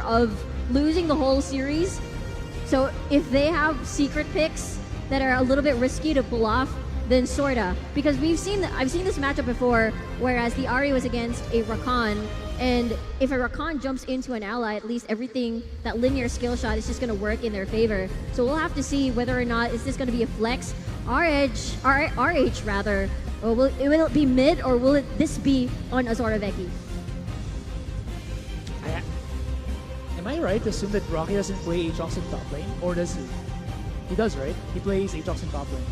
of losing the whole series. So if they have secret picks that are a little bit risky to pull off, then sorta. Because I've seen this matchup before, whereas the Ari was against a Rakan, and if a Rakan jumps into an ally, at least everything, that linear skill shot is just gonna work in their favor. So we'll have to see whether or not is this gonna be a flex, RH rather, or will it be mid, or will this be on Azora Vecchi? Am I right to assume that Rocky doesn't play Aatrox in top lane? Or does he? He does, right? He plays Aatrox in top lane.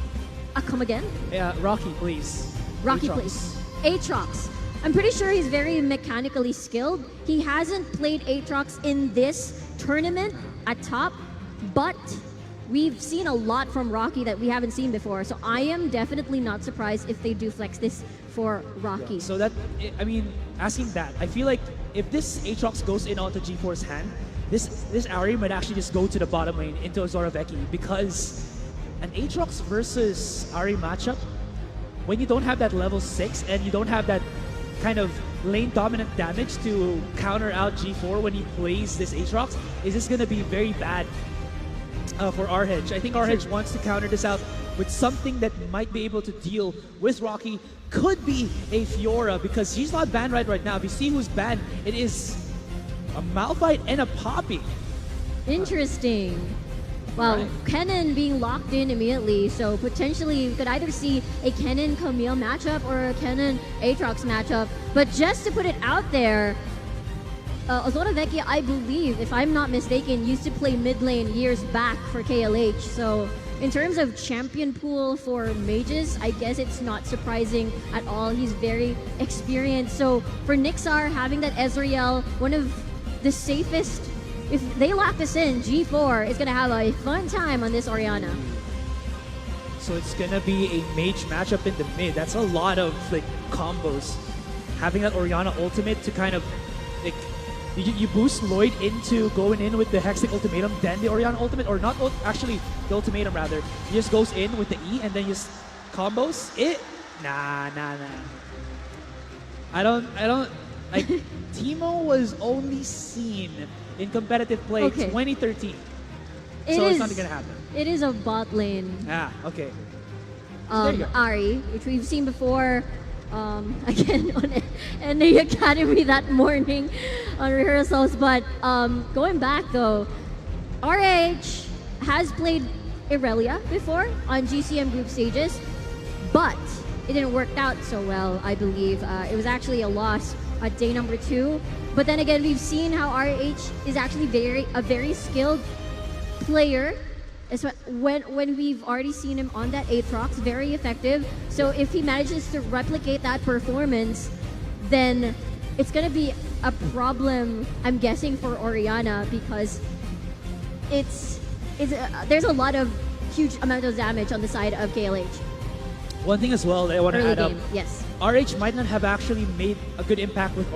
Come again? Yeah, Rocky plays Rocky Aatrox. plays Aatrox. I'm pretty sure he's very mechanically skilled. He hasn't played Aatrox in this tournament at top, but we've seen a lot from Rocky that we haven't seen before. So I am definitely not surprised if they do flex this for Rocky. Yeah, so that, I mean, asking that, I feel like if this Aatrox goes in onto G4's hand, this Ari might actually just go to the bottom lane into Azora Vecchi, because an Aatrox versus Ari matchup, when you don't have that level 6 and you don't have that kind of lane dominant damage to counter out G4 when he plays this Aatrox, is this going to be very bad for RH. I think RH wants to counter this out with something that might be able to deal with Rocky. Could be a Fiora, because she's not banned right now. If you see who's banned, it is a Malphite and a Poppy. Interesting. Well, Right. Kennen being locked in immediately, so potentially you could either see a Kennen Camille matchup or a Kennen Aatrox matchup. But just to put it out there, Azora Vecchi, I believe, if I'm not mistaken, used to play mid lane years back for KLH. So in terms of champion pool for mages, I guess it's not surprising at all. He's very experienced. So for Nixar, having that Ezreal, one of the safest, if they lock this in, G4 is going to have a fun time on this Orianna. So it's gonna be a mage matchup in the mid. That's a lot of like combos. Having that Orianna ultimate to kind of like you boost Lloyd into going in with the Hextech ultimatum, then the Orianna ultimate, or not actually the ultimatum rather. He just goes in with the E and then just combos it. Nah. I don't like Teemo was only seen in competitive play 2013. So it's not gonna happen. It is a bot lane Okay. There you go. Ari, which we've seen before again in the academy that morning on rehearsals. But going back though, RH has played Irelia before on GCM group stages, but it didn't work out so well, I believe. It was actually a loss at day number 2. But then again, we've seen how RH is actually a very skilled player. When we've already seen him on that Aatrox, very effective. So if he manages to replicate that performance, then it's gonna be a problem, I'm guessing, for Orianna, because there's a lot of huge amount of damage on the side of KLH. One thing as well that I want to Early add up. game, yes. RH might not have actually made a good impact with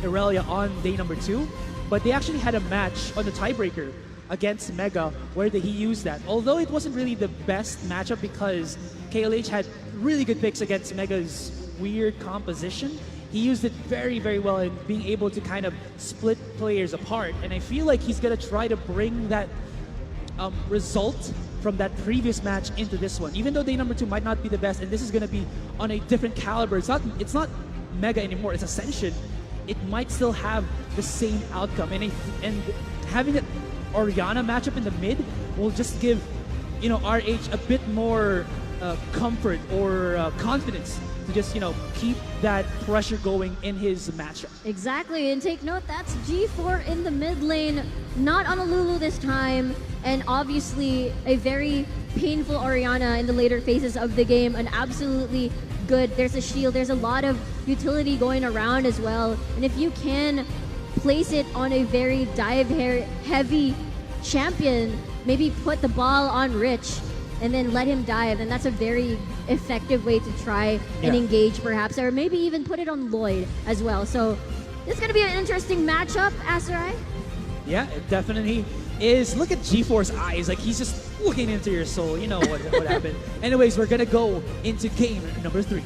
Irelia on day number 2, but they actually had a match on the tiebreaker against Mega where he used that. Although it wasn't really the best matchup because KLH had really good picks against Mega's weird composition, he used it very, very well in being able to kind of split players apart. And I feel like he's going to try to bring that result from that previous match into this one. Even though day number 2 might not be the best, and this is going to be on a different caliber. It's not Mega anymore, it's Ascension. It might still have the same outcome. And having that Orianna matchup in the mid will just give, RH a bit more comfort or confidence to just, keep that pressure going in his matchup. Exactly, and take note, that's G4 in the mid lane, not on a Lulu this time, and obviously a very painful Orianna in the later phases of the game, and absolutely good. There's a shield, there's a lot of utility going around as well, and if you can place it on a very dive-heavy champion, maybe put the ball on Rich, and then let him dive, and that's a very effective way to try and engage perhaps, or maybe even put it on Lloyd as well. So this is going to be an interesting matchup, Aserai. Yeah, it definitely is. Look at G4's eyes, like he's just looking into your soul. You know what happened. Anyways, we're going to go into game number 3.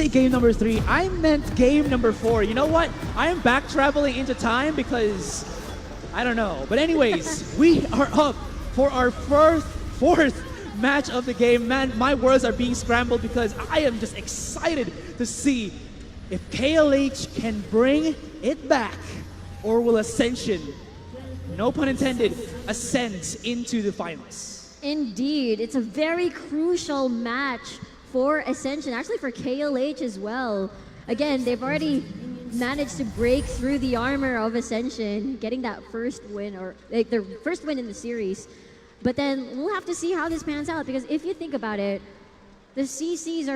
game number 3, I meant game number 4. You know what? I am back traveling into time because I don't know. But anyways, we are up for our fourth match of the game. Man, my words are being scrambled because I am just excited to see if KLH can bring it back, or will Ascension, no pun intended, ascend into the finals. Indeed, it's a very crucial match for Ascension, actually for KLH as well. Again, they've already managed to break through the armor of Ascension, getting that first win, or like their first win in the series. But then we'll have to see how this pans out, because if you think about it, the CCs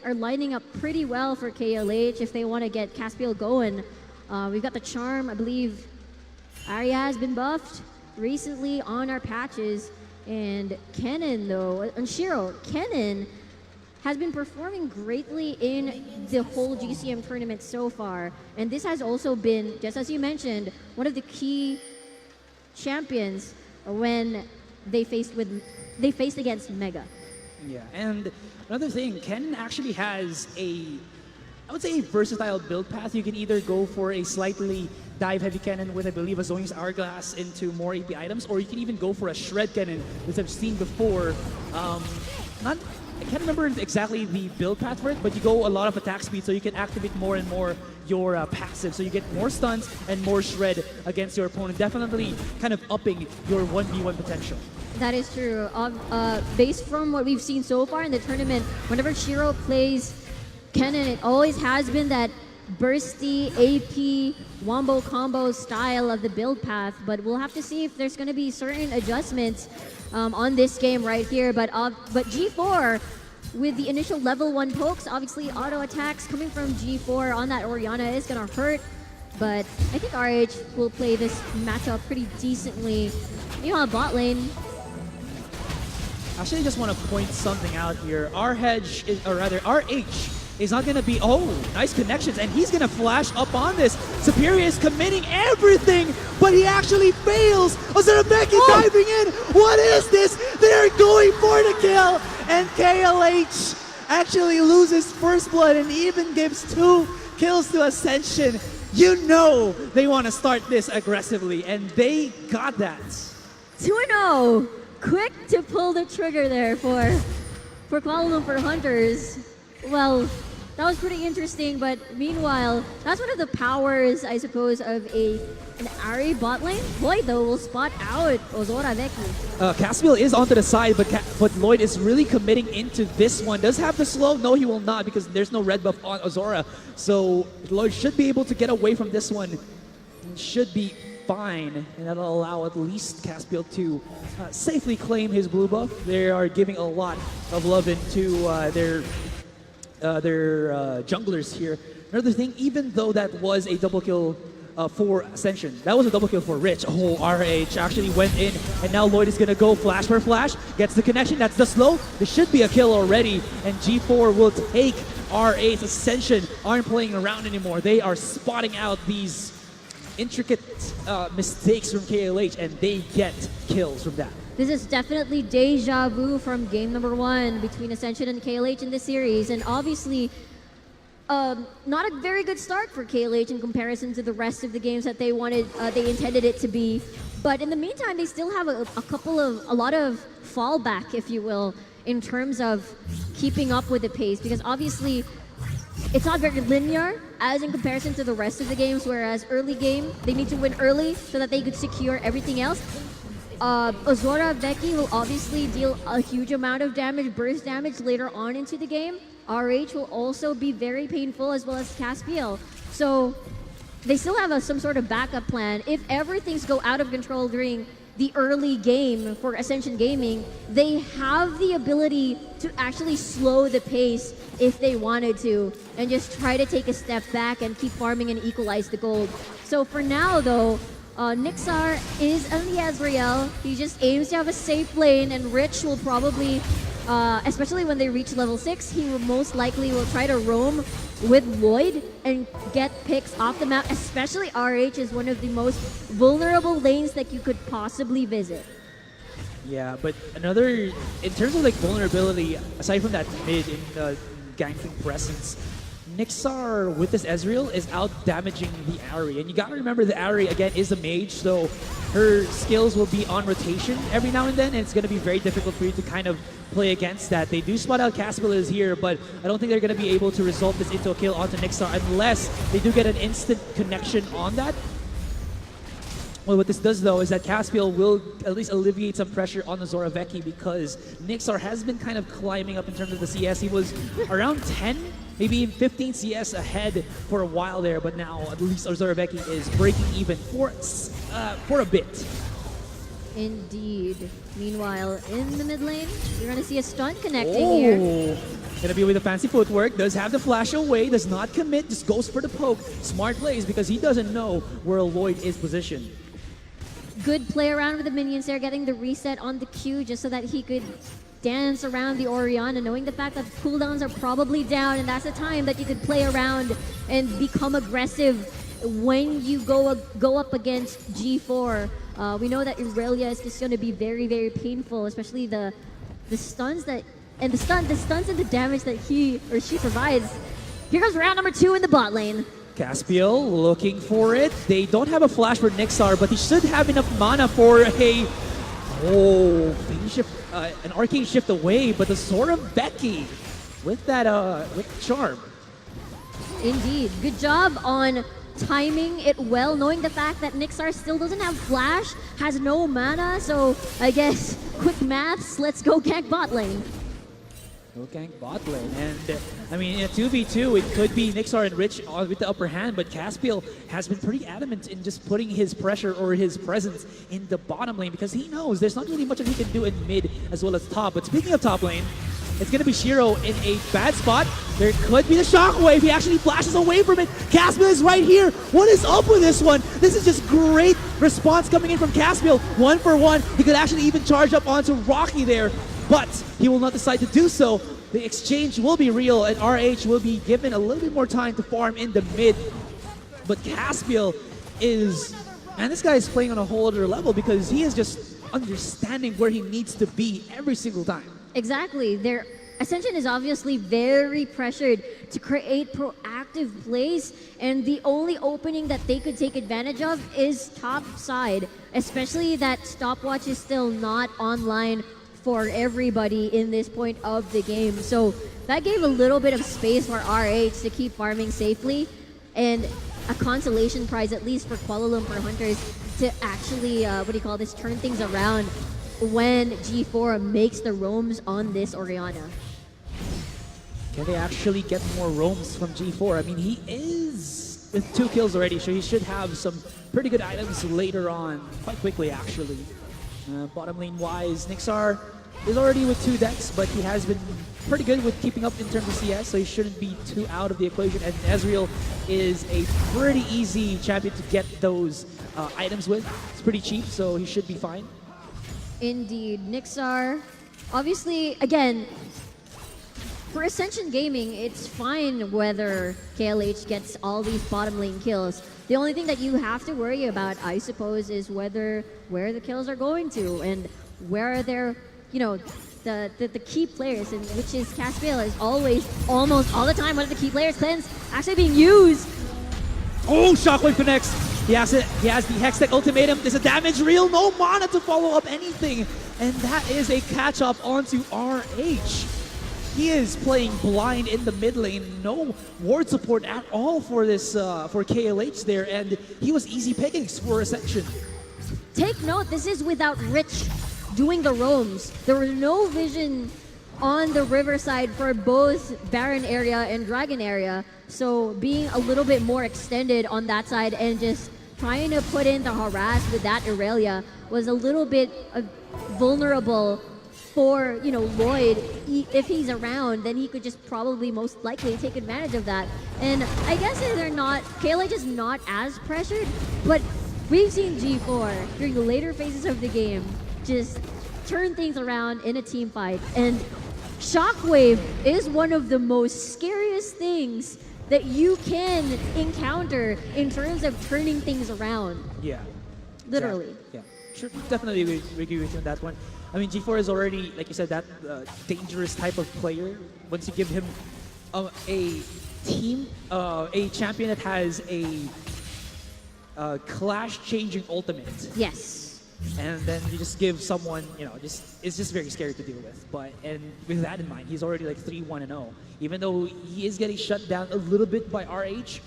are lining up pretty well for KLH if they want to get Caspiel going. We've got the Charm, I believe Arya has been buffed recently on our patches, and Kennen though, and Shiro, Kennen has been performing greatly in the whole GCM tournament so far, and this has also been, just as you mentioned, one of the key champions when they faced against Mega. Yeah, and another thing, Ken actually has I would say a versatile build path. You can either go for a slightly dive-heavy cannon with, I believe, a Zoin's Hourglass into more AP items, or you can even go for a Shred Cannon, which I've seen before. I can't remember exactly the build path for it, but you go a lot of attack speed, so you can activate more and more your passive, so you get more stuns and more shred against your opponent, definitely kind of upping your 1v1 potential. That is true. Based from what we've seen so far in the tournament, whenever Shiro plays Kennen, it always has been that bursty AP wombo combo style of the build path, but we'll have to see if there's going to be certain adjustments on this game right here. But G4, with the initial level 1 pokes, obviously auto attacks coming from G4 on that Orianna is going to hurt, but I think RH will play this matchup pretty decently. Meanwhile, bot lane, Actually, I just want to point something out here. RH is not going to be, oh, nice connections, and he's going to flash up on this. Superior is committing everything, but he actually fails. Ozarabeki diving in. What is this? They're going for the kill, and KLH actually loses first blood and even gives 2 kills to Ascension. You know they want to start this aggressively, and they got that. 2-0. Quick to pull the trigger there for Kuala Lumpur Hunters. Well, that was pretty interesting, but meanwhile, that's one of the powers, I suppose, of an Ahri bot lane. Lloyd, though, will spot out Ozora Veki. Caspiel is onto the side, but Lloyd is really committing into this one. Does have the slow? No, he will not, because there's no red buff on Ozora. So Lloyd should be able to get away from this one. Should be fine, and that'll allow at least Caspiel to safely claim his blue buff. They are giving a lot of love into their junglers here. Another thing, even though that was a double kill for Ascension, that was a double kill for Rich. Oh, RH actually went in, and now Lloyd is gonna go flash for flash, gets the connection, that's the slow. This should be a kill already, and G4 will take RH. Ascension aren't playing around anymore. They are spotting out these intricate mistakes from KLH, and they get kills from that. This is definitely deja vu from game number 1 between Ascension and KLH in this series, and obviously not a very good start for KLH in comparison to the rest of the games that they intended it to be. But in the meantime, they still have a lot of fallback, if you will, in terms of keeping up with the pace, because obviously it's not very linear as in comparison to the rest of the games, whereas early game, they need to win early so that they could secure everything else. Ozora Veki will obviously deal a huge amount of damage, burst damage later on into the game. RH will also be very painful, as well as Caspiel. So they still have some sort of backup plan. If ever things go out of control during the early game for Ascension Gaming, they have the ability to actually slow the pace if they wanted to, and just try to take a step back and keep farming and equalize the gold. So for now though, Nixar is on the Azrael. He just aims to have a safe lane, and Rich will probably, especially when they reach level 6, he will most likely try to roam with Lloyd and get picks off the map, especially RH is one of the most vulnerable lanes that you could possibly visit. Yeah, but in terms of like vulnerability, aside from that mid in ganking presence. Nixar with this Ezreal is out damaging the Ari, and you gotta remember the Ari again is a mage, so her skills will be on rotation every now and then, and it's gonna be very difficult for you to kind of play against that. They do spot out Caspiel is here, but I don't think they're gonna be able to resolve this into a kill onto Nixar unless they do get an instant connection on that. Well, what this does though is that Caspiel will at least alleviate some pressure on the Zoraveki because Nixar has been kind of climbing up in terms of the CS. He was around 10, maybe 15 CS ahead for a while there, but now at least Zoraveki is breaking even for a bit. Indeed. Meanwhile, in the mid lane, you're going to see a stun connecting here. Gonna be with the fancy footwork, does have the flash away, does not commit, just goes for the poke. Smart plays because he doesn't know where Lloyd is positioned. Good play around with the minions there, getting the reset on the Q just so that he could dance around the Orianna, knowing the fact that cooldowns are probably down, and that's the time that you could play around and become aggressive when you go up against G4. We know that Irelia is just going to be very, very painful, especially the stuns that the stuns and the damage that he or she provides. Here comes round number 2 in the bot lane. Caspiel looking for it. They don't have a flash for Nixar, but he should have enough mana for a phase shift, an arcane shift away. But the sword of Becky with that with charm. Indeed, good job on timing it well, knowing the fact that Nixar still doesn't have flash, has no mana. So I guess quick maths. Let's go gank bot lane. Go gank bot lane. And I mean, in a 2v2, it could be Nixar and Rich with the upper hand, but Caspiel has been pretty adamant in just putting his pressure or his presence in the bottom lane because he knows there's not really much that he can do in mid as well as top. But speaking of top lane, it's going to be Shiro in a bad spot. There could be the shockwave. He actually flashes away from it. Caspiel is right here. What is up with this one? This is just great response coming in from Caspiel. 1 for 1. He could actually even charge up onto Rocky there, but he will not decide to do so. The exchange will be real, and RH will be given a little bit more time to farm in the mid. But Caspiel is, and this guy is playing on a whole other level because he is just understanding where he needs to be every single time. Exactly. Their Ascension is obviously very pressured to create proactive plays, and the only opening that they could take advantage of is top side, especially that stopwatch is still not online for everybody in this point of the game. So that gave a little bit of space for RH to keep farming safely, and a consolation prize at least for Kuala Lumpur Hunters to actually, turn things around when G4 makes the roams on this Orianna. Can they actually get more roams from G4? I mean, he is with 2 kills already, so he should have some pretty good items later on, quite quickly actually. Bottom lane wise, Nixar is already with 2 decks, but he has been pretty good with keeping up in terms of CS, so he shouldn't be too out of the equation. And Ezreal is a pretty easy champion to get those items with. It's pretty cheap, so he should be fine. Indeed. Nixar, obviously, again, for Ascension Gaming, it's fine whether KLH gets all these bottom lane kills. The only thing that you have to worry about, I suppose, is where the kills are going to and where they're, the key players, and which is Caspiel is always, almost all the time, one of the key players. Cleanse actually being used. Oh, Shockwave connects. He has the Hextech ultimatum. There's a damage reel, no mana to follow up anything. And that is a catch up onto RH. He is playing blind in the mid lane. No ward support at all for this for KLH there, and he was easy pickings for Ascension. Take note, this is without Rich doing the roams. There was no vision on the riverside for both Baron area and Dragon area, so being a little bit more extended on that side and just trying to put in the harass with that Irelia was a little bit vulnerable for, Lloyd. If he's around, then he could just probably most likely take advantage of that. And I guess KLH is not as pressured, but we've seen G4 during the later phases of the game just turn things around in a team fight. And Shockwave is one of the most scariest things that you can encounter in terms of turning things around. Yeah. Literally. Yeah. Sure, definitely agree with you on that one. I mean, G4 is already, like you said, that dangerous type of player. Once you give him a team, a champion that has a clash-changing ultimate, Yes. and then you just give someone, it's just very scary to deal with. And with that in mind, he's already like 3-1-0. Even though he is getting shut down a little bit by RH,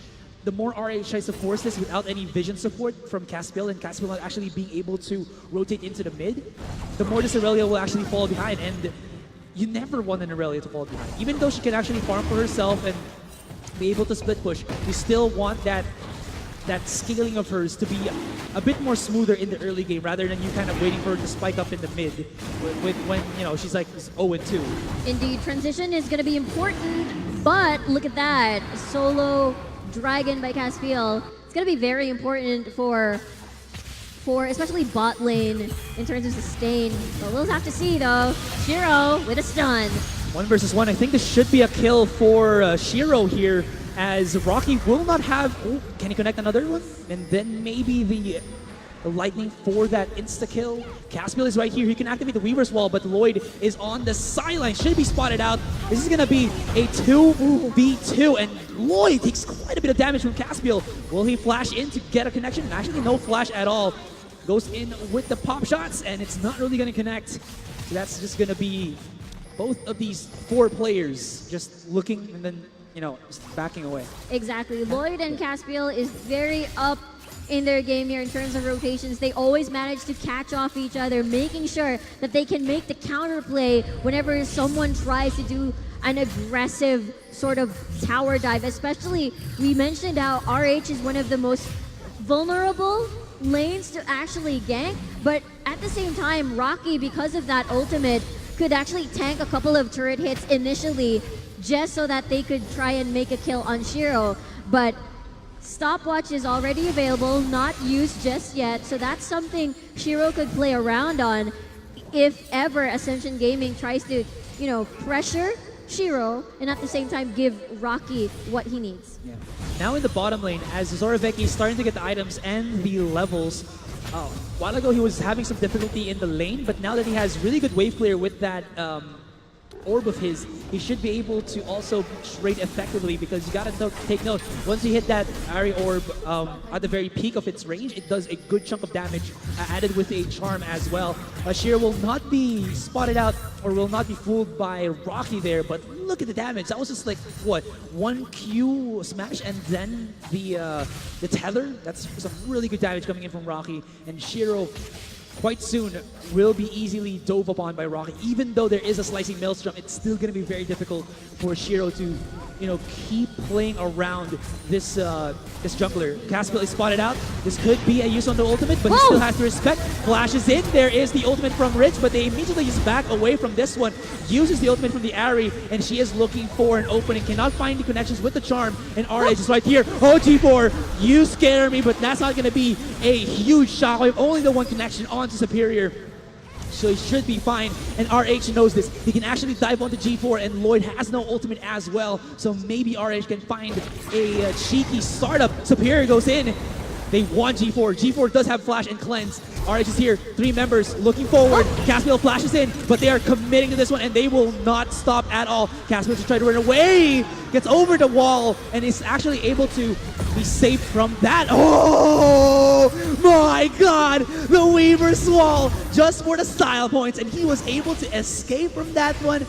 the more RH tries to force this without any vision support from Caspiel, and Caspiel not actually being able to rotate into the mid, the more this Aurelia will actually fall behind. And you never want an Aurelia to fall behind. Even though she can actually farm for herself and be able to split push, you still want that scaling of hers to be a bit more smoother in the early game rather than you kind of waiting for her to spike up in the mid when she's like 0-2. Indeed, transition is going to be important, but look at that. Solo Dragon by Caspiel. It's going to be very important for especially bot lane in terms of sustain. But we'll have to see though. Shiro with a stun. 1 versus 1. I think this should be a kill for Shiro here, as Rocky will not have... Oh, can he connect another one? And then maybe the lightning for that insta-kill. Caspiel is right here. He can activate the Weaver's Wall, but Lloyd is on the sideline. Should be spotted out. This is going to be a 2v2, and Lloyd takes quite a bit of damage from Caspiel. Will he flash in to get a connection? Actually, no flash at all. Goes in with the pop shots, and it's not really going to connect. So that's just going to be both of these 4 players just looking and then, just backing away. Exactly. Lloyd and Caspiel is very up in their game here in terms of rotations. They always manage to catch off each other, making sure that they can make the counterplay whenever someone tries to do an aggressive sort of tower dive. Especially, we mentioned how RH is one of the most vulnerable lanes to actually gank, but at the same time, Rocky, because of that ultimate, could actually tank a couple of turret hits initially just so that they could try and make a kill on Shiro. But stopwatch is already available, not used just yet, so that's something Shiro could play around on if ever Ascension Gaming tries to, pressure Shiro and at the same time give Rocky what he needs. Yeah. Now in the bottom lane, as Zoraveki is starting to get the items and the levels, a while ago he was having some difficulty in the lane, but now that he has really good wave clear with that orb of his, he should be able to also trade effectively, because you gotta take note, once you hit that Ari orb at the very peak of its range, it does a good chunk of damage added with a charm as well. Shiro will not be spotted out or will not be fooled by Rocky there, but look at the damage. That was just like, what, 1 Q smash and then the tether? That's some really good damage coming in from Rocky, and Shiro quite soon will be easily dove upon by Rocky. Even though there is a slicing maelstrom, it's still going to be very difficult for Shiro to, keep playing around this this jungler. Caspiel is spotted out. This could be a use on the ultimate, but he still has to respect. Flashes in. There is the ultimate from Rich, but they immediately just back away from this one. Uses the ultimate from the Ari, and she is looking for an opening. Cannot find the connections with the charm, and RH is right here. Oh, G4, you scare me, but that's not going to be a huge shockwave. Only the one connection onto Superior. So he should be fine, and RH knows this. He can actually dive onto G4, and Lloyd has no ultimate as well, so maybe RH can find a cheeky startup. Superior goes in. They want G4. G4 does have flash and cleanse. RH is here, 3 members looking forward. Caspiel flashes in, but they are committing to this one, and they will not stop at all. Caspiel just trying to run away, gets over the wall, and is actually able to be safe from that. Oh my God, the Weaver's Wall just for the style points, and he was able to escape from that one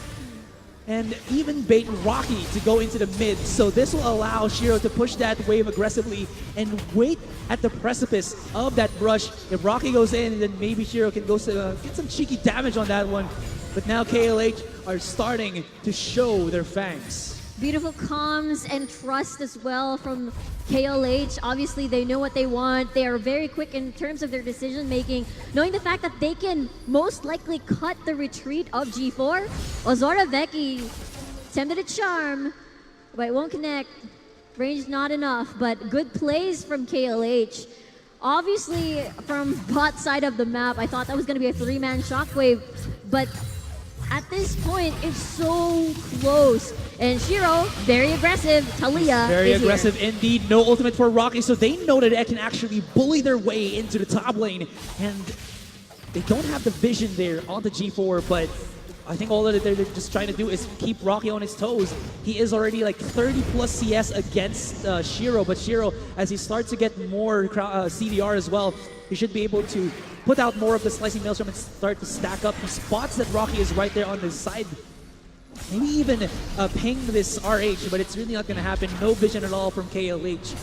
and even bait Rocky to go into the mid. So this will allow Shiro to push that wave aggressively and wait at the precipice of that brush. If Rocky goes in, then maybe Shiro can go get some cheeky damage on that one. But now KLH are starting to show their fangs. Beautiful comms and trust as well from KLH. Obviously, they know what they want. They are very quick in terms of their decision making, knowing the fact that they can most likely cut the retreat of G4. Zoraveki attempted a charm, but it won't connect. Range not enough, but good plays from KLH. Obviously, from bot side of the map, I thought that was going to be a 3-man shockwave, but at this point, it's so close. And Shiro, very aggressive. Talia very is aggressive here. indeed. No ultimate for Rocky, so they know that they can actually bully their way into the top lane. And they don't have the vision there on the G4, but I think all that they're just trying to do is keep Rocky on his toes. He is already like 30 plus CS against Shiro, but Shiro, as he starts to get more CDR as well, he should be able to put out more of the slicing maelstrom and start to stack up. He spots that Rocky is right there on his side. Maybe even ping this RH, but it's really not going to happen. No vision at all from KLH.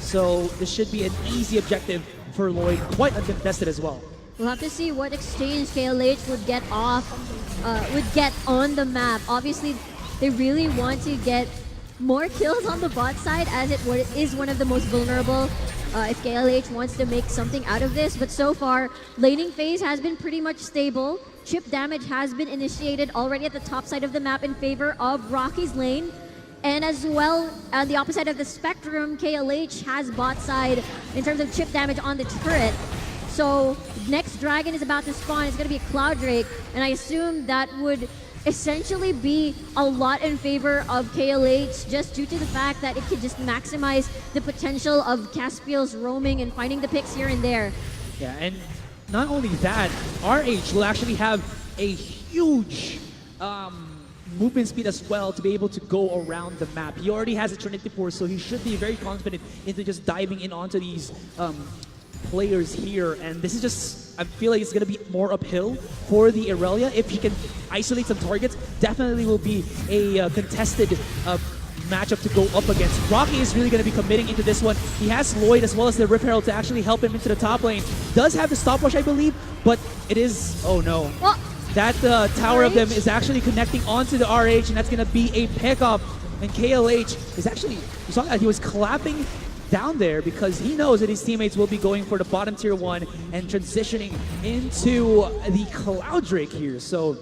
So this should be an easy objective for Lloyd, quite uncontested as well. We'll have to see what exchange KLH would get on the map. Obviously, they really want to get more kills on the bot side, as it is one of the most vulnerable if KLH wants to make something out of this. But so far, laning phase has been pretty much stable. Chip damage has been initiated already at the top side of the map in favor of Rocky's lane. And as well, on the opposite of the spectrum, KLH has bot side in terms of chip damage on the turret. So next dragon is about to spawn. It's going to be a Cloud Drake, and I assume that would essentially be a lot in favor of KLH, just due to the fact that it could just maximize the potential of Caspiel's roaming and finding the picks here and there. Yeah, and not only that, RH will actually have a huge movement speed as well to be able to go around the map. He already has a Trinity Force, so he should be very confident into just diving in onto these players here, and this is just, I feel like it's going to be more uphill for the Irelia. If he can isolate some targets, definitely will be a contested matchup to go up against. Rocky is really going to be committing into this one. He has Lloyd as well as the Rip Herald to actually help him into the top lane. Does have the stopwatch, I believe, but it is, oh no. Well, that tower of them is actually connecting onto the RH, and that's going to be a pickup. And KLH is actually, you saw that he was clapping down there because he knows that his teammates will be going for the bottom tier 1 and transitioning into the Cloud Drake here. So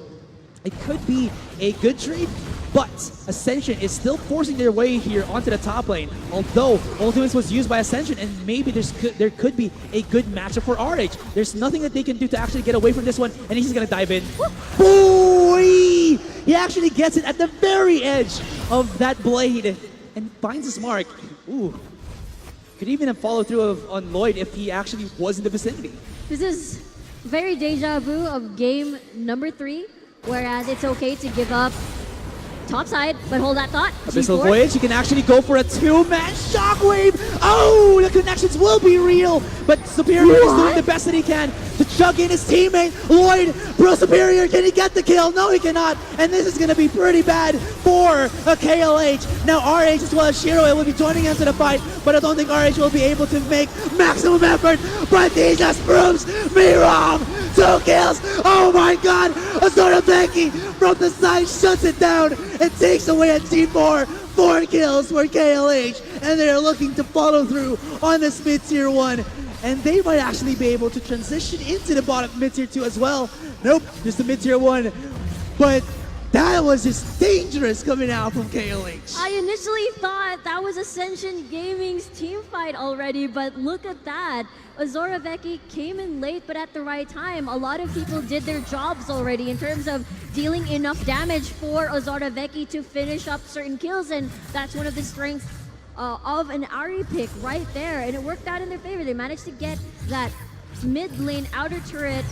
it could be a good trade, but Ascension is still forcing their way here onto the top lane. Although Ultimates was used by Ascension, and maybe there could be a good matchup for RH. There's nothing that they can do to actually get away from this one, and he's just gonna dive in. Boy! He actually gets it at the very edge of that blade and finds his mark. Ooh. Could even have followed through on Lloyd if he actually was in the vicinity. This is very deja vu of game number 3, whereas it's okay to give up top side, but hold that thought. Abyssal G4. Voyage, he can actually go for a 2-man shockwave. Oh, the connections will be real, but Superior is doing the best that he can to chug in his teammate. Lloyd, bro, Superior, can he get the kill? No, he cannot, and this is going to be pretty bad for a KLH. Now RH as well as Shiro will be joining into the fight, but I don't think RH will be able to make maximum effort, but he just proves me wrong. 2 kills, oh my god, Azora Becky from the side shuts it down and takes away a G4. 4 kills for KLH, and they're looking to follow through on this mid-tier 1. And they might actually be able to transition into the bottom mid-tier 2 as well. Nope, just the mid-tier 1. But that was just dangerous coming out from KLH. I initially thought that was Ascension Gaming's team fight already, but look at that. Azora Vecchi came in late, but at the right time. A lot of people did their jobs already in terms of dealing enough damage for Azora Vecchi to finish up certain kills, and that's one of the strengths of an Ari pick right there, and it worked out in their favor. They managed to get that mid lane outer turret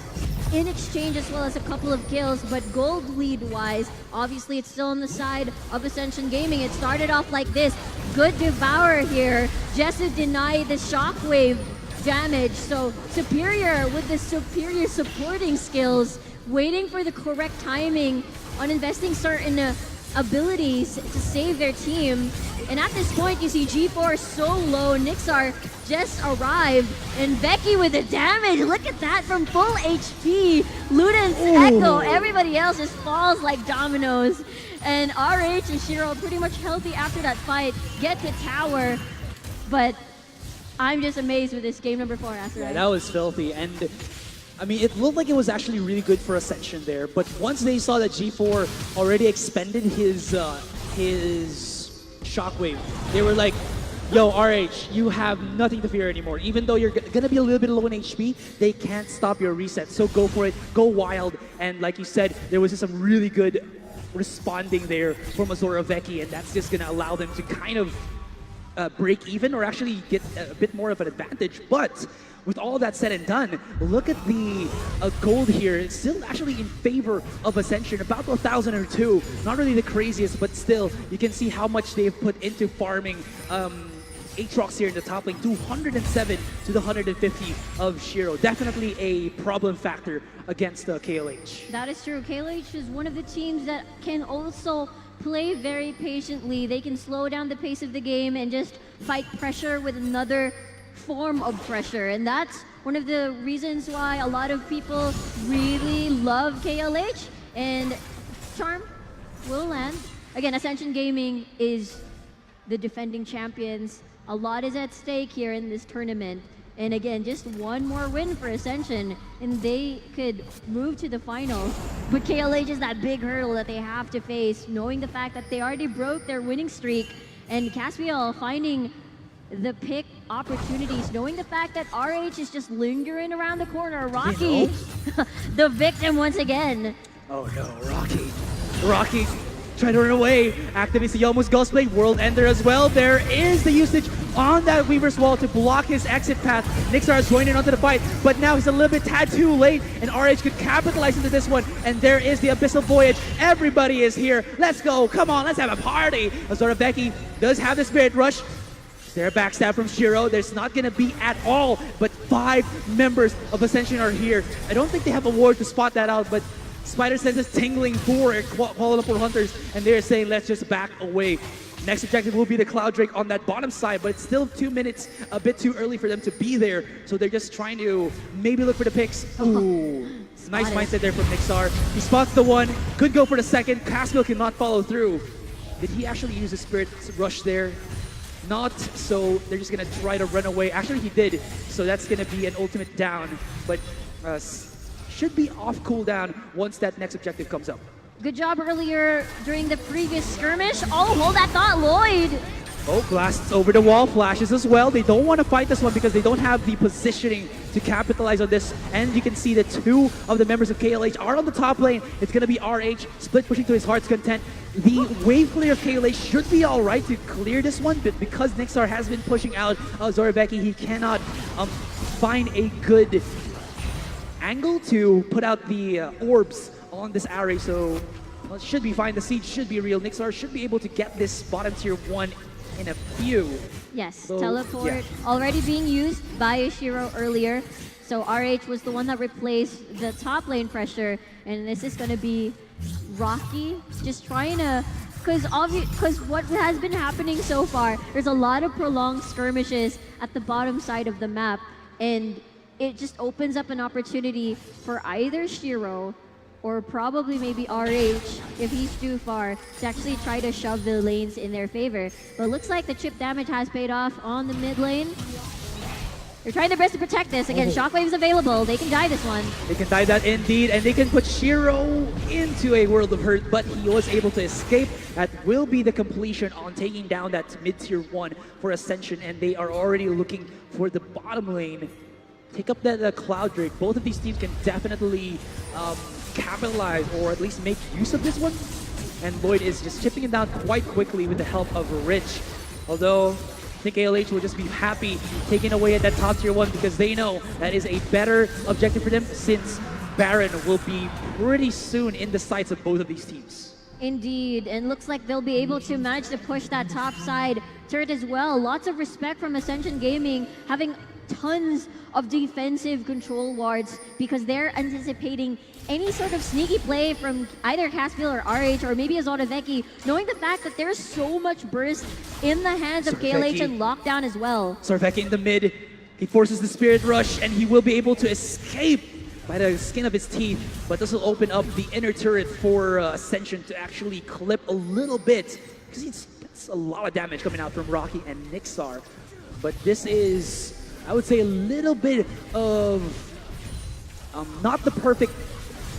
in exchange, as well as a couple of kills, but gold lead wise, obviously it's still on the side of Ascension Gaming. It started off like this. Good Devourer here, just to deny the shockwave damage. So Superior with the superior supporting skills, waiting for the correct timing on investing certain abilities to save their team. And at this point, you see G4 so low, Nixar just arrived, and Becky with the damage. Look at that from full HP. Luden's Echo, everybody else just falls like dominoes. And RH and Shiro pretty much healthy after that fight, get to tower. But I'm just amazed with this game number 4, Asteroid. Yeah, that was filthy. And I mean, it looked like it was actually really good for Ascension there, but once they saw that G4 already expended his shockwave, they were like, yo, RH, you have nothing to fear anymore. Even though you're gonna be a little bit low in HP, they can't stop your reset. So go for it, go wild. And like you said, there was just some really good responding there from Azora Vecchi, and that's just gonna allow them to kind of break even or actually get a bit more of an advantage. But with all that said and done, look at the gold here. It's still actually in favor of Ascension, about 1,000 or two. Not really the craziest, but still, you can see how much they've put into farming Aatrox here in the top lane, 207 to the 150 of Shiro. Definitely a problem factor against KLH. That is true. KLH is one of the teams that can also play very patiently. They can slow down the pace of the game and just fight pressure with another form of pressure. And that's one of the reasons why a lot of people really love KLH. And Charm will land. Again, Ascension Gaming is the defending champions. A lot is at stake here in this tournament. And again, just one more win for Ascension, and they could move to the finals. But KLH is that big hurdle that they have to face, knowing the fact that they already broke their winning streak, and Caspiel finding the pick opportunities, knowing the fact that RH is just lingering around the corner. Rocky, the victim once again. Oh no, Rocky trying to run away. Activates the Yomu's Ghost Blade, World Ender as well. There is the usage on that Weaver's Wall to block his exit path. Nixar is joining onto the fight, but now he's a little bit tad too late, and RH could capitalize into this one. And there is the Abyssal Voyage. Everybody is here. Let's go. Come on, let's have a party. Azora Becky does have the Spirit Rush. Is there a backstab from Shiro? There's not going to be at all, but 5 members of Ascension are here. I don't think they have a ward to spot that out, but Spider Sense is tingling for Kuala Lumpur Hunters, and they're saying, let's just back away. Next objective will be the Cloud Drake on that bottom side, but it's still 2 minutes, a bit too early for them to be there. So they're just trying to maybe look for the picks. Ooh, nice mindset there from Nixar. He spots the one, could go for the second. Caspiel cannot follow through. Did he actually use a Spirit Rush there? Not, so they're just gonna try to run away. Actually, he did, so that's gonna be an ultimate down, but should be off cooldown once that next objective comes up. Good job earlier during the previous skirmish. Oh, hold that thought, Lloyd. Oh, blasts over the wall, flashes as well. They don't want to fight this one because they don't have the positioning to capitalize on this. And you can see that 2 of the members of KLH are on the top lane. It's going to be RH, split pushing to his heart's content. The wave clear of KLH should be all right to clear this one, but because Nixar has been pushing out Zorbeki, he cannot find a good angle to put out the orbs on this array, so well, it should be fine. The siege should be real. Nixar should be able to get this bottom tier 1 in a few. Yes, so, teleport already being used by Ishiro earlier. So RH was the one that replaced the top lane pressure, and this is going to be Rocky just trying to, because what has been happening so far, there's a lot of prolonged skirmishes at the bottom side of the map, and it just opens up an opportunity for either Shiro or probably maybe RH, if he's too far, to actually try to shove the lanes in their favor. But it looks like the chip damage has paid off on the mid lane. They're trying their best to protect this. Again, Shockwave is available. They can die this one. They can die that indeed, and they can put Shiro into a world of hurt, but he was able to escape. That will be the completion on taking down that mid-tier 1 for Ascension, and they are already looking for the bottom lane. Take up the Cloud Drake. Both of these teams can definitely capitalize or at least make use of this one. And Lloyd is just chipping it down quite quickly with the help of Rich. Although, I think ALH will just be happy taking away at that top tier 1 because they know that is a better objective for them since Baron will be pretty soon in the sights of both of these teams. Indeed, and looks like they'll be able to manage to push that top side turret as well. Lots of respect from Ascension Gaming, having tons of defensive control wards because they're anticipating any sort of sneaky play from either Caspiel or RH or maybe Azoroveki, knowing the fact that there's so much burst in the hands of KLH and lockdown as well. Zorbeki in the mid, he forces the Spirit Rush and he will be able to escape by the skin of his teeth, but this will open up the inner turret for Ascension to actually clip a little bit because it's a lot of damage coming out from Rocky and Nixar. But this is, I would say, a little bit of not the perfect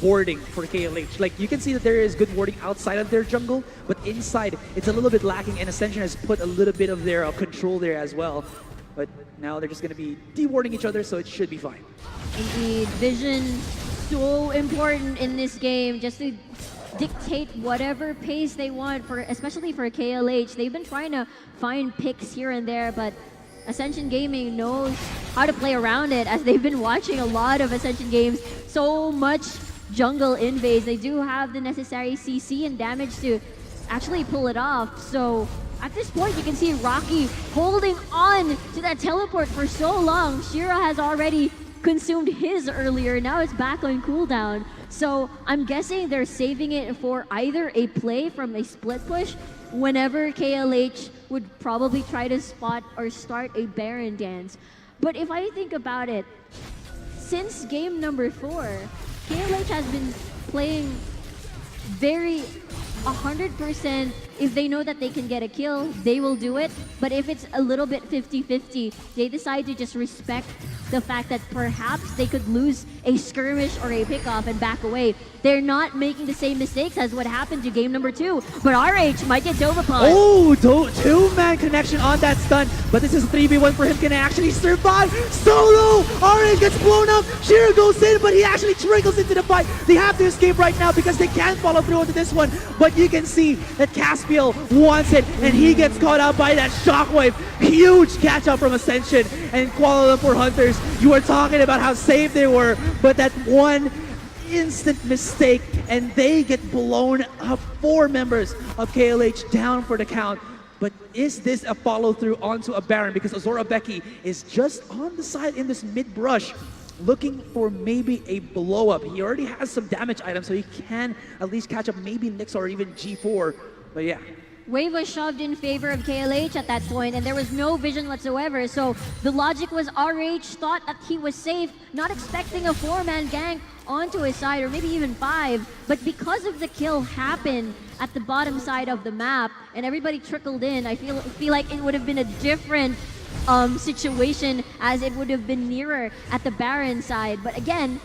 warding for KLH. Like, you can see that there is good warding outside of their jungle, but inside it's a little bit lacking, and Ascension has put a little bit of their control there as well. But now they're just going to be de-warding each other, so it should be fine. Indeed, vision so important in this game, just to dictate whatever pace they want, for especially for KLH. They've been trying to find picks here and there, but Ascension Gaming knows how to play around it, as they've been watching a lot of Ascension games. So much jungle invades. They do have the necessary CC and damage to actually pull it off. So at this point, you can see Rocky holding on to that teleport for so long. Shira has already consumed his earlier. Now it's back on cooldown. So I'm guessing they're saving it for either a play from a split push whenever KLH would probably try to spot or start a Baron dance. But if I think about it, since game number 4, KLH has been playing very 100%. If they know that they can get a kill, they will do it. But if it's a little bit 50-50, they decide to just respect the fact that perhaps they could lose a skirmish or a pickoff and back away. They're not making the same mistakes as what happened to game number 2. But RH might get dove upon. Oh, two-man connection on that stun. But this is a 3v1 for him. Can actually survive? Solo! RH gets blown up. Shira goes in, but he actually trickles into the fight. They have to escape right now because they can't follow through into this one. But you can see that Caspiel wants it, and he gets caught out by that shockwave. Huge catch up from Ascension and Kuala Lumpur Hunters. You were talking about how safe they were, but that one instant mistake and they get blown up. 4 members of KLH down for the count. But is this a follow through onto a Baron? Because Azora Becky is just on the side in this mid brush, looking for maybe a blow up. He already has some damage items, so he can at least catch up maybe Nyx or even G4. But yeah. Wave was shoved in favor of KLH at that point, and there was no vision whatsoever. So the logic was RH thought that he was safe, not expecting a 4-man gank onto his side, or maybe even 5. But because of the kill happened at the bottom side of the map, and everybody trickled in, I feel like it would have been a different situation, as it would have been nearer at the Baron side. But again,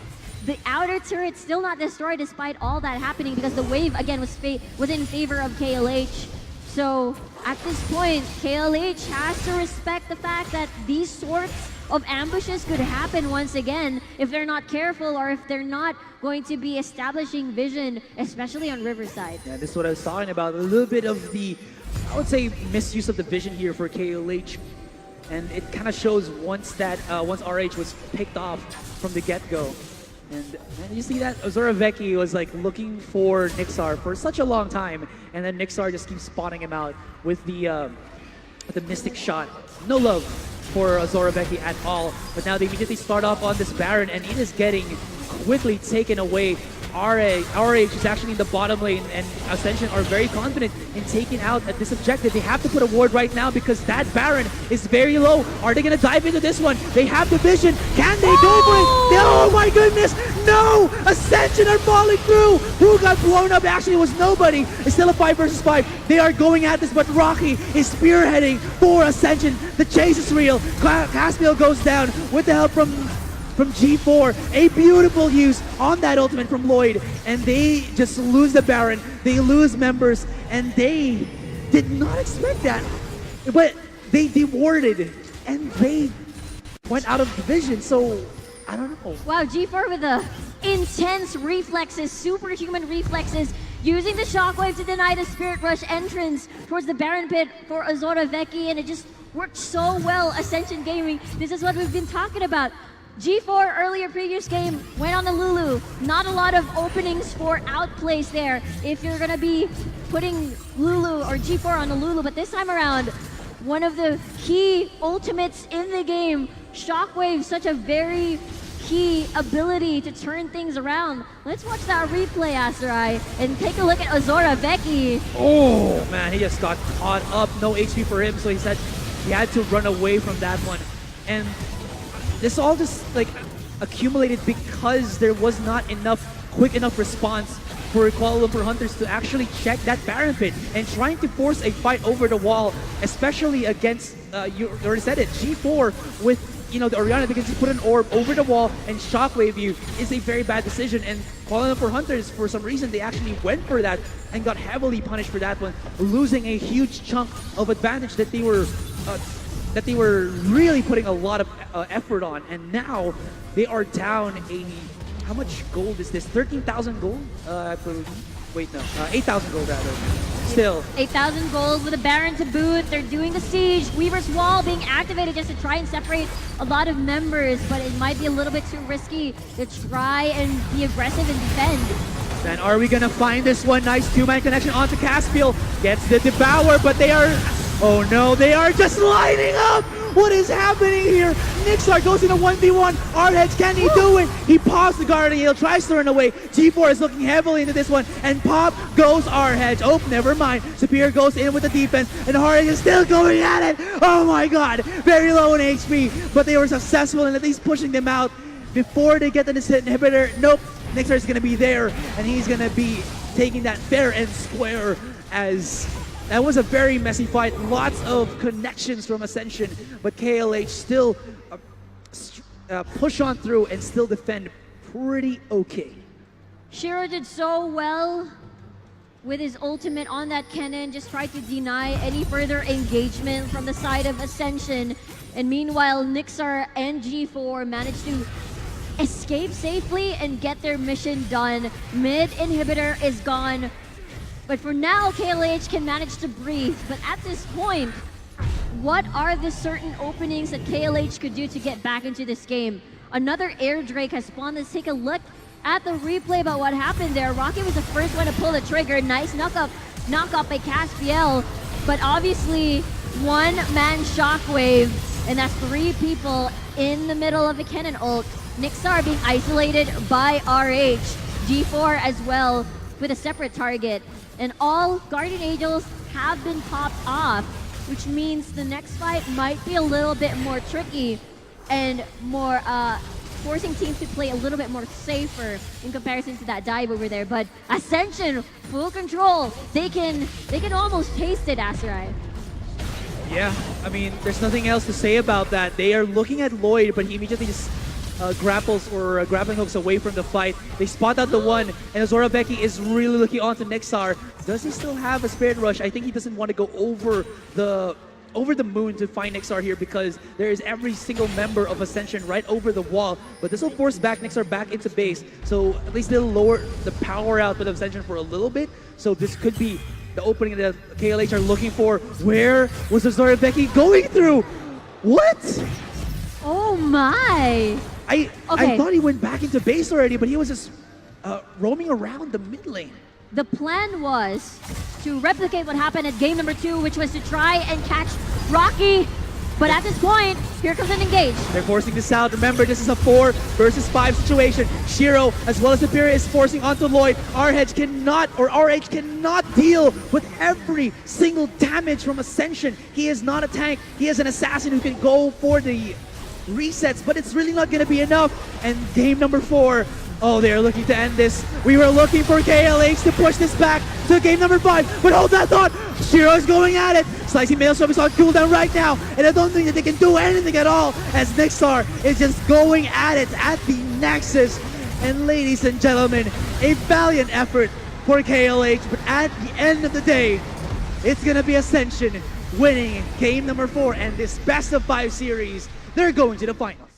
the outer turret still not destroyed despite all that happening, because the wave again was in favor of KLH. So at this point, KLH has to respect the fact that these sorts of ambushes could happen once again if they're not careful, or if they're not going to be establishing vision, especially on Riverside. Yeah, this is what I was talking about. A little bit of the, I would say, misuse of the vision here for KLH. And it kind of shows once RH was picked off from the get-go. And you see that Azora Vecchi was like looking for Nixar for such a long time, and then Nixar just keeps spotting him out with the Mystic shot. No love for Azora Vecchi at all. But now they immediately start off on this Baron, and it is getting quickly taken away. RH is actually in the bottom lane, and Ascension are very confident in taking out this objective. They have to put a ward right now because that Baron is very low. Are they going to dive into this one? They have the vision. Can they go for it? Oh my goodness! No! Ascension are falling through! Who got blown up actually was nobody. It's still a 5 versus 5. They are going at this, but Rocky is spearheading for Ascension. The chase is real. Caspiel goes down with the help from G4, a beautiful use on that ultimate from Lloyd, and they just lose the Baron, they lose members, and they did not expect that. But they warded, and they went out of division, so I don't know. Wow, G4 with the intense reflexes, superhuman reflexes, using the shockwave to deny the Spirit Rush entrance towards the Baron pit for Azora Vecchi, and it just worked so well. Ascension Gaming, this is what we've been talking about. G4 earlier previous game went on the Lulu. Not a lot of openings for outplays there if you're gonna be putting Lulu or G4 on the Lulu, but this time around, one of the key ultimates in the game, Shockwave, such a very key ability to turn things around. Let's watch that replay, Aserai, and take a look at Azora Vecchi. Oh man, he just got caught up. No HP for him, so he said he had to run away from that one. And this all just like accumulated because there was not quick enough response for Kuala Lumpur Hunters to actually check that Baron pit and trying to force a fight over the wall, especially against, you already said it, G4 with, you know, the Orianna, because you put an orb over the wall and shockwave you is a very bad decision. And Kuala Lumpur Hunters, for some reason, they actually went for that and got heavily punished for that one, losing a huge chunk of advantage that they were really putting a lot of effort on. And now they are down how much gold is this? 13,000 gold, I believe. Wait, no. 8,000 gold, rather. Still. 8,000 gold with a Baron to boot. They're doing the siege. Weaver's Wall being activated just to try and separate a lot of members, but it might be a little bit too risky to try and be aggressive and defend. Man, are we gonna find this one? Nice two-man connection onto Caspiel. Gets the Devour, but they are... Oh no, they are just lining up! What is happening here? Nixar goes in a 1v1. Arheads, can he do it? He pops the Guardian Heel, tries to run away. G4 is looking heavily into this one, and pop goes Arheads. Oh, never mind. Superior goes in with the defense, and Arheads is still going at it. Oh my god, very low in HP, but they were successful in at least pushing them out before they get to this hit inhibitor. Nope, Nixar is gonna be there, and he's gonna be taking that fair and square as that was a very messy fight. Lots of connections from Ascension, but KLH still push on through and still defend pretty okay. Shiro did so well with his ultimate on that cannon, just tried to deny any further engagement from the side of Ascension. And meanwhile, Nixar and G4 managed to escape safely and get their mission done. Mid inhibitor is gone. But for now, KLH can manage to breathe. But at this point, what are the certain openings that KLH could do to get back into this game? Another Air Drake has spawned. Let's take a look at the replay about what happened there. Rocket was the first one to pull the trigger. Nice knockoff by Caspiel. But obviously, one-man shockwave. And that's 3 people in the middle of the cannon ult. Nixar being isolated by RH. G4 as well with a separate target. And all Guardian Angels have been popped off, which means the next fight might be a little bit more tricky and more forcing teams to play a little bit more safer in comparison to that dive over there. But Ascension, full control. They can almost taste it, Aserai. Yeah, I mean, there's nothing else to say about that. They are looking at Lloyd, but he immediately just grapples or grappling hooks away from the fight. They spot out the one, and Zoraveki is really looking onto Nixar. Does he still have a Spirit Rush? I think he doesn't want to go over the moon to find Nixar here because there is every single member of Ascension right over the wall. But this will force back Nixar back into base, so at least they'll lower the power output of Ascension for a little bit. So this could be the opening that KLH are looking for. Where was the Zoraveki going through? What? Oh my! I thought he went back into base already, but he was just roaming around the mid lane. The plan was to replicate what happened at game number 2, which was to try and catch Rocky. But at this point, here comes an engage. They're forcing this out. Remember, this is a 4 versus 5 situation. Shiro, as well as Superior, is forcing onto Lloyd. RH cannot deal with every single damage from Ascension. He is not a tank. He is an assassin who can go for the resets, but it's really not going to be enough. And game number 4, oh, they are looking to end this. We were looking for KLH to push this back to game number 5, but hold that thought. Shiro is going at it. Slicing Maelstrom is on cooldown right now, and I don't think that they can do anything at all as Nixar is just going at it at the Nexus. And ladies and gentlemen, a valiant effort for KLH, but at the end of the day, it's going to be Ascension winning game number 4 and this best of 5 series. They're going to the finals.